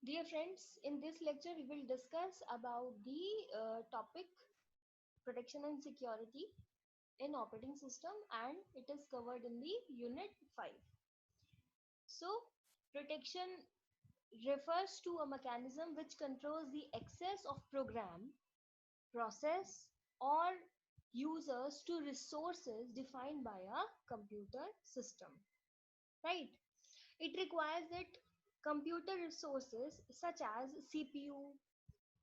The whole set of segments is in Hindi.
Dear friends, in this lecture we will discuss about the topic protection and security in operating system, and it is covered in the unit 5. So, protection refers to a mechanism which controls the access of program, process or users to resources defined by a computer system, right? It requires that computer resources such as CPU,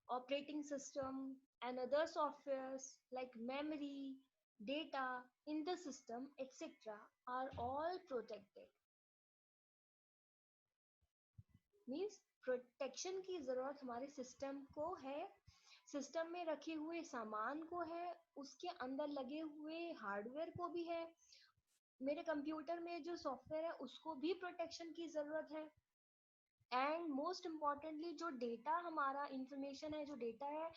operating system, and other softwares like memory, data in the system, etc., are all protected. Means protection की ज़रूरत हमारे सिस्टम को है, सिस्टम में रखे हुए सामान को है, उसके अंदर लगे हुए हार्डवेयर को भी है, मेरे कंप्यूटर में जो सॉफ्टवेयर है उसको भी प्रोटेक्शन की ज़रूरत है। एंड मोस्ट इम्पॉर्टेंटली जो डेटा हमारा इंफॉर्मेशन है, जो डेटा है,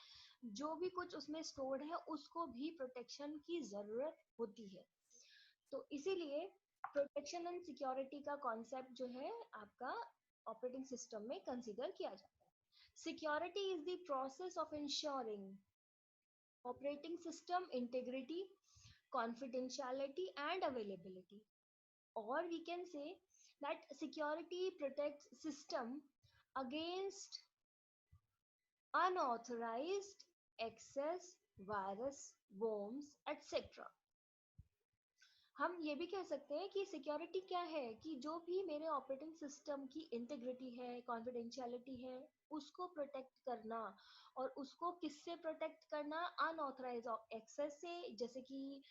जो भी कुछ उसमें स्टोर्ड है, उसको भी प्रोटेक्शन की ज़रूरत होती है। तो इसीलिए प्रोटेक्शन एंड सिक्योरिटी का कॉन्सेप्ट जो है आपका ऑपरेटिंग सिस्टम में कंसीडर किया जाता है। Security is the process of ensuring operating system integrity, confidentiality and availability, or we can say that security protects system against unauthorized access, virus, worms, etc. हम ये भी कह सकते हैं कि सिक्योरिटी क्या है, कि जो भी मेरे ऑपरेटिंग सिस्टम की इंटीग्रिटी है, कॉन्फिडेंशियलिटी है, उसको प्रोटेक्ट करना। और उसको किससे प्रोटेक्ट करना? अनऑथराइज एक्सेस से, जैसे कि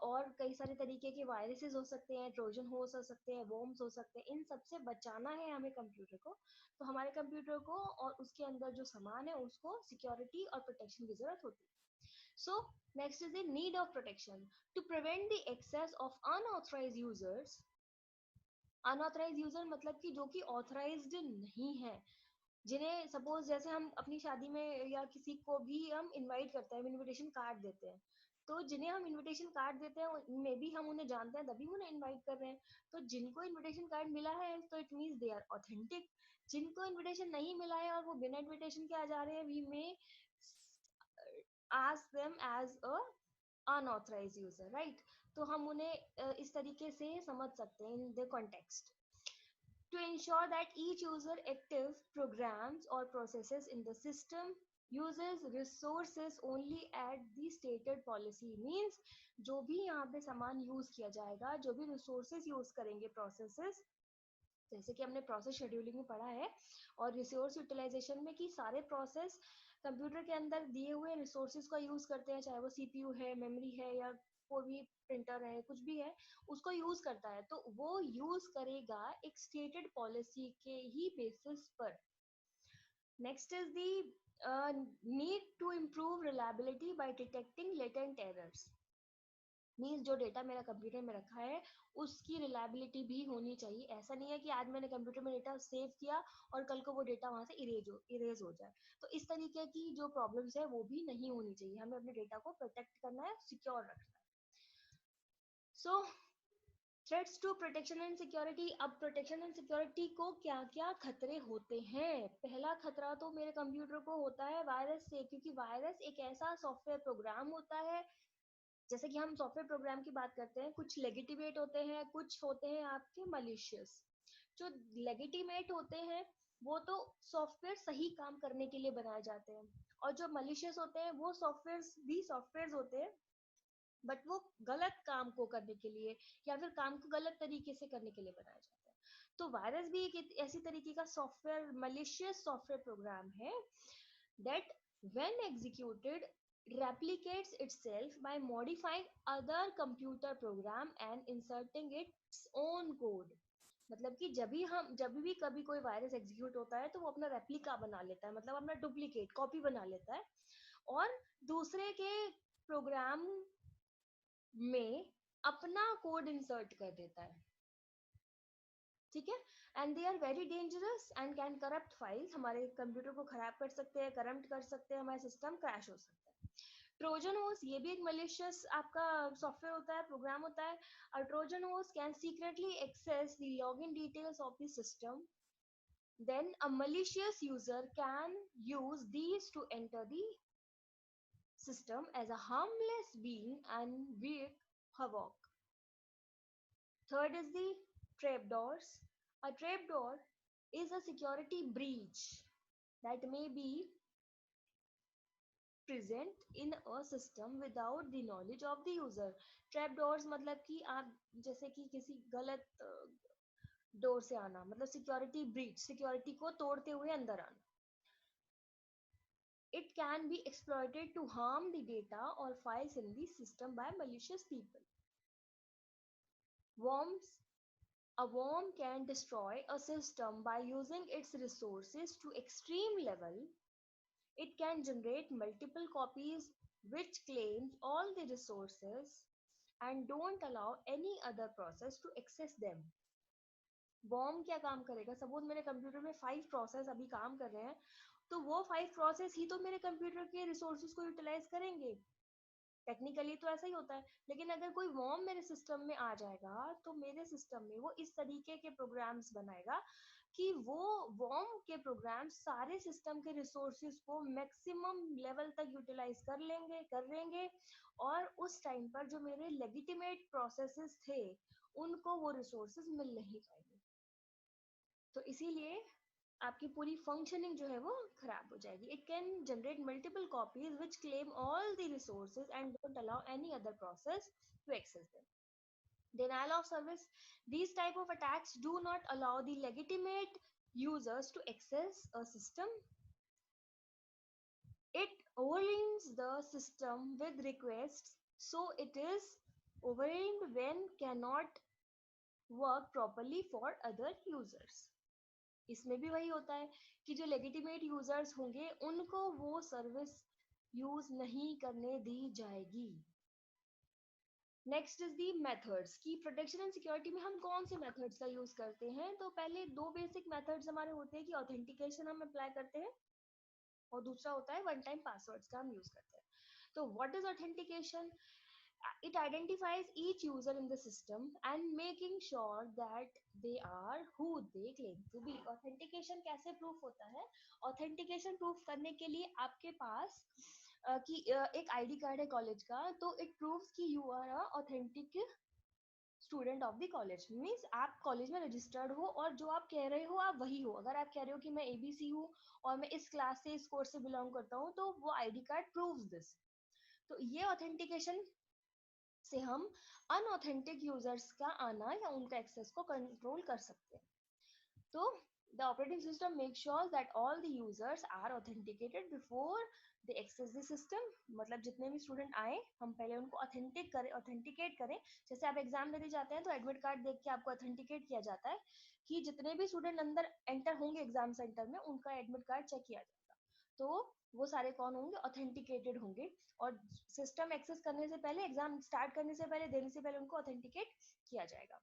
और कई सारे तरीके के वायरसेस हो सकते हैं, ट्रोजन हो सकते हैं, वॉर्म्स हो सकते हैं, इन सबसे बचाना है हमें कंप्यूटर को। तो हमारे कंप्यूटर को और उसके अंदर जो सामान है उसको सिक्योरिटी और प्रोटेक्शन की जरूरत होती है। So next is the need of protection. To prevent the access of unauthorized users, unauthorised user मतलब कि जो कि ऑथराइज्ड नहीं है, जिन्हें सपोज जैसे हम अपनी शादी में या किसी को भी हम इनवाइट करते हैं, इनविटेशन कार्ड देते हैं, तो जिन्हें हम इनविटेशन कार्ड देते हैं मे बी हम उन्हें जानते हैं तभी उन्हें इनवाइट कर रहे हैं। तो जिनको इनविटेशन कार्ड मिला है तो it means they are authentic. जिनको इनविटेशन नहीं मिला है और वो बिना इनविटेशन के आ जा रहे हैं, we may ask them as a unauthorized user, right? तो हम उन्हें इस तरीके से समझ सकते हैं in the context. To ensure that each user active programs or processes in the system uses resources only at the stated policy, means जो भी यहाँ पे सामान यूज किया जाएगा, जो भी रिसोर्सेज यूज करेंगे प्रोसेसेस, जैसे कि हमने प्रोसेस शेड्यूलिंग में पढ़ा है, और रिसोर्स यूटिलाइजेशन में कि सारे प्रोसेस कंप्यूटर के अंदर दिए हुए रिसोर्सेज का यूज करते हैं, चाहे वो सीपीयू है, मेमोरी है, या कोई भी प्रिंटर है, कुछ भी है, उसको यूज करता है। तो वो यूज करेगा एक स्टेटेड पॉलिसी के ही बेसिस पर। Next is the need to improve reliability by detecting latent errors, means जो डेटा मेरा कंप्यूटर में रखा है उसकी रिलायबिलिटी भी होनी चाहिए। ऐसा नहीं है कि आज मैंने कंप्यूटर में डेटा सेव किया और कल को वो डेटा वहां से इरेज हो जाए। तो इस तरीके की जो प्रॉब्लम्स है वो भी नहीं होनी चाहिए। हमें अपने डेटा को प्रोटेक्ट करना है, सिक्योर रखना है। So threats to protection and security. अब प्रोटेक्शन एंड सिक्योरिटी को क्या क्या खतरे होते हैं? पहला खतरा तो मेरे कंप्यूटर को होता है वायरस से, क्योंकि वायरस एक ऐसा सॉफ्टवेयर प्रोग्राम होता है, जैसे कि हम सॉफ्टवेयर प्रोग्राम की बात करते हैं, कुछ लेगिटिमेट होते हैं, कुछ होते हैं आपके मलिशियस। जो लेगिटिमेट होते हैं वो तो सॉफ्टवेयर सही काम करने के लिए बनाए जाते हैं, और जो मलिशियस होते हैं वो सॉफ्टवेयर भी सॉफ्टवेयर होते हैं, बट वो गलत काम को करने के लिए या फिर काम को गलत तरीके से करने के लिए बनाया जाता है। तो वायरस भी एक ऐसी तरीके का सॉफ्टवेयर, मलिशियस सॉफ्टवेयर प्रोग्राम है that when executed replicates itself by modifying other computer program and inserting its own code। मतलब कि जब भी कभी कोई वायरस एग्जीक्यूट होता है तो वो अपना रेप्लिका बना लेता है, मतलब अपना डुप्लीकेट कॉपी बना लेता है, और दूसरे के प्रोग्राम में अपना कोड इंसर्ट कर देता है। ठीक है, and they are very dangerous and can corrupt files, हमारे कंप्यूटर को खराब कर सकते हैं, करप्ट कर सकते हैं, हमारा सिस्टम क्रैश हो सकता है। ट्रोजन होस्ट ये भी एक मलिशियस आपका सॉफ्टवेयर होता है, प्रोग्राम होता है। और ट्रोजन होस्ट can secretly access the login details of the system Then a malicious user can use these to enter the system as a harmless being and wreak havoc. Third is the trapdoors. A trapdoor is a security breach that may be present in a system without the knowledge of the user. Trapdoors मतलब कि आप जैसे कि किसी गलत डोर से आना, मतलब सिक्योरिटी ब्रीच, सिक्योरिटी को तोड़ते हुए अंदर आना. It can be exploited to harm the data or files in the system by malicious people. Worms. A worm can destroy a system by using its resources to extreme level. It can generate multiple copies which claims all the resources and don't allow any other process to access them. worm क्या काम करेगा? सपोज मेरे कंप्यूटर में 5 प्रोसेस अभी काम कर रहे हैं, तो वो 5 प्रोसेस ही तो मेरे कंप्यूटर के रिसोर्सेज को यूटिलाइज करेंगे. टेक्निकली तो ऐसा ही होता है, लेकिन अगर कोई वॉर्म मेरे सिस्टम में आ जाएगा तो मेरे सिस्टम में वो इस तरीके के प्रोग्राम्स बनाएगा कि वो वॉर्म के प्रोग्राम सारे सिस्टम के रिसोर्सेज को मैक्सिमम लेवल तक यूटिलाइज कर लेंगे और उस टाइम पर जो मेरे लेजिटिमेट प्रोसेसेस थे उनको वो रिसोर्सेज मिल नहीं पाएंगे. तो इसीलिए आपकी पूरी फंक्शनिंग जो है वो खराब हो जाएगी. It can generate multiple copies which claim all the resources and don't allow any other process to access them. Denial of service. These type of attacks do not allow the legitimate users to access a system. It overwhelms the system with requests, so it is overwhelmed when cannot work properly for other users. इसमें भी वही होता है कि जो लेजिटिमेट यूजर्स होंगे उनको वो सर्विस यूज नहीं करने दी जाएगी. नेक्स्ट इज दी मेथड्स की प्रोटेक्शन एंड सिक्योरिटी में हम कौन से मेथड्स का यूज करते हैं. तो पहले 2 बेसिक मेथड्स हमारे होते हैं कि ऑथेंटिकेशन हम अप्लाई करते हैं और दूसरा होता है वन टाइम पासवर्ड्स का हम यूज करते हैं. तो what is authentication? It identifies each user in the system and making sure that they are who they claim to be. Authentication कैसे प्रूफ होता है? Authentication प्रूफ करने के लिए आपके पास एक आईडी कार्ड है कॉलेज का, तो इट प्रूव्स कि you are a authentic student of the college. Means आप कॉलेज में रजिस्टर्ड हो और जो आप कह रहे हो आप वही हो. अगर आप कह रहे हो कि मैं एबीसी हूँ और मैं इस क्लास से इस कोर्स से बिलोंग करता हूँ, तो वो आईडी कार्ड प्रूव्स दिस. तो ये ऑथेंटिकेशन से हम अनऑथेंटिक यूजर्स का आना या उनका एक्सेस को कंट्रोल कर सकते हैं. तो the operating system makes sure that all the users are authenticated before they access the system. मतलब जितने भी स्टूडेंट आए हम पहले उनको ऑथेंटिकेट करें. जैसे आप एग्जाम देने जाते हैं तो एडमिट कार्ड देख के आपको ऑथेंटिकेट किया जाता है कि जितने भी स्टूडेंट अंदर एंटर होंगे एग्जाम सेंटर में उनका एडमिट कार्ड चेक किया जाएगा. तो वो सारे कौन होंगे? ऑथेंटिकेटेड होंगे. और सिस्टम एक्सेस करने से पहले, एग्जाम स्टार्ट करने से पहले, देने से पहले उनको ऑथेंटिकेट किया जाएगा.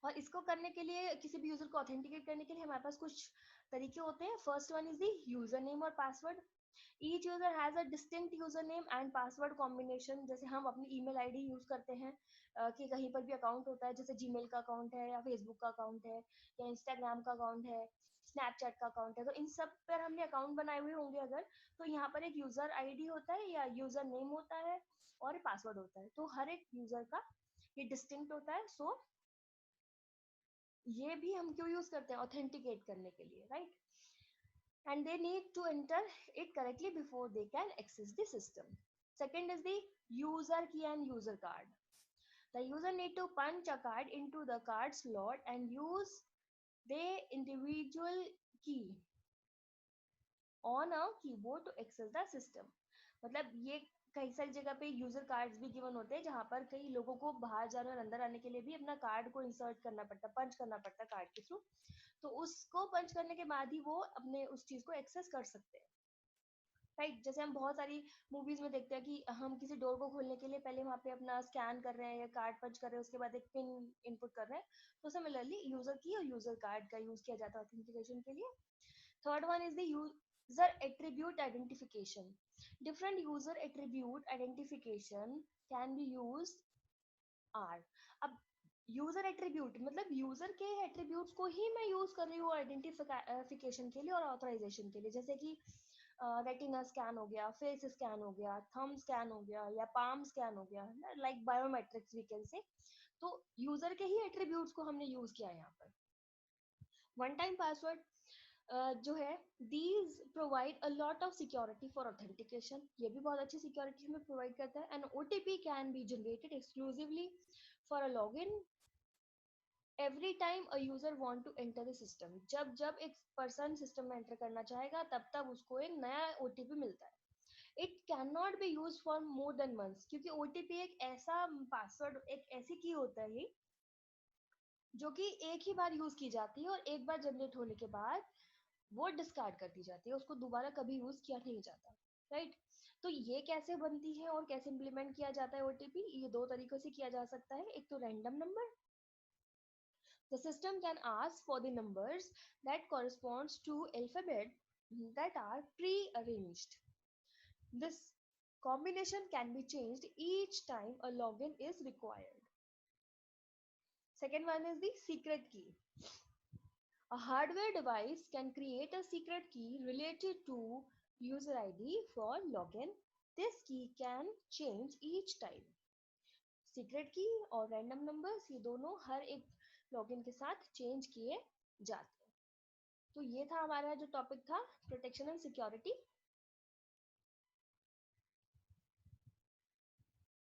और इसको करने के लिए, किसी भी यूजर को ऑथेंटिकेट करने के लिए हमारे पास कुछ तरीके होते हैं. First one is the user name और password. Each user has a distinct user name and password combination. जैसे हम अपनी ईमेल आईडी यूज करते हैं कि कहीं पर भी अकाउंट होता है, जैसे जीमेल का अकाउंट है या फेसबुक का अकाउंट है या इंस्टाग्राम का अकाउंट है, स्नैपचैट का अकाउंट है, तो इन सब पर हमने अकाउंट बनाए हुए होंगे अगर, तो यहाँ पर एक यूजर आईडी होता है या यूजर नेम होता है और पासवर्ड होता है. तो हर एक यूजर का ये डिस्टिंक्ट होता है. सो ये भी हम क्यों यूज करते हैं? ऑथेंटिकेट करने के लिए, right? And they need to enter it correctly before they can access the system. Second is the user key and user card. The user need to punch a card into the card slot and use the individual key on a keyboard to access the system. मतलब ये कई सारी जगह पे यूजर कार्ड्स भी गिवन होते हैं जहाँ पर कई लोगों को बाहर जाने और अंदर आने के लिए भी अपना कार्ड को इंसर्ट करना पड़ता है, पंच करना पड़ता है कार्ड के थ्रू. तो उसको पंच करने के बाद ही वो अपने उस चीज को एक्सेस कर सकते हैं, राइट? जैसे हम बहुत सारी मूवीज में देखते हैं कि हम किसी डोर को खोलने के लिए पहले वहाँ पे अपना स्कैन कर रहे हैं या कार्ड पंच कर रहे हैं, उसके बाद एक पिन इनपुट कर रहे हैं. तो सिमिलरली यूजर की और यूजर कार्ड का यूज किया जाता है ऑथेंटिकेशन के लिए. Third one is the user attribute identification. Different user attribute identification can be used are. अब यूजर एट्रीब्यूट मतलब यूजर के एट्रीब्यूट्स को ही मैं यूज कर रही हूँ आइडेंटिफिकेशन के लिए और ऑथराइजेशन के लिए, जैसे कि रेटिना स्कैन हो गया, फेस स्कैन हो गया, थंब स्कैन हो गया या पाम स्कैन हो गया, like biometrics we can say. तो यूजर के ही एट्रीब्यूट्स को हमने यूज किया है यहाँ पर। वन टाइम पासवर्ड जो है, these provide a lot of security for authentication, ये भी बहुत अच्छी सिक्योरिटी हमें प्रोवाइड करता है। And OTP can be generated exclusively for a login every time a user want to enter the system, जब जब एक पर्सन सिस्टम में एंटर करना चाहेगा तब तब उसको एक नया ओटीपी मिलता है। It can not be use for more than once, क्योंकि ओटीपी एक ऐसा पासवर्ड, एक ऐसी की होता है जो कि एक ही बार यूज की जाती है और एक बार जनरेट होने के बाद वो डिस्कार्ड कर दी जाती है, उसको दोबारा कभी यूज किया नहीं जाता, राइट। तो ये कैसे बनती है और कैसे इम्प्लीमेंट किया जाता है ओटीपी, ये दो तरीकों से किया जा सकता है। एक तो random number, the system can ask for the numbers that corresponds to alphabet that are pre-arranged. This combination can be changed each time a login is required. Second one is the secret key. A hardware device can create a secret key related to user ID for login. This key can change each time. Secret की और रैंडम नंबर्स ये दोनों हर एक लॉगिन के साथ चेंज किए जाते हैं। तो ये था हमारा जो टॉपिक था, प्रोटेक्शन एंड सिक्योरिटी।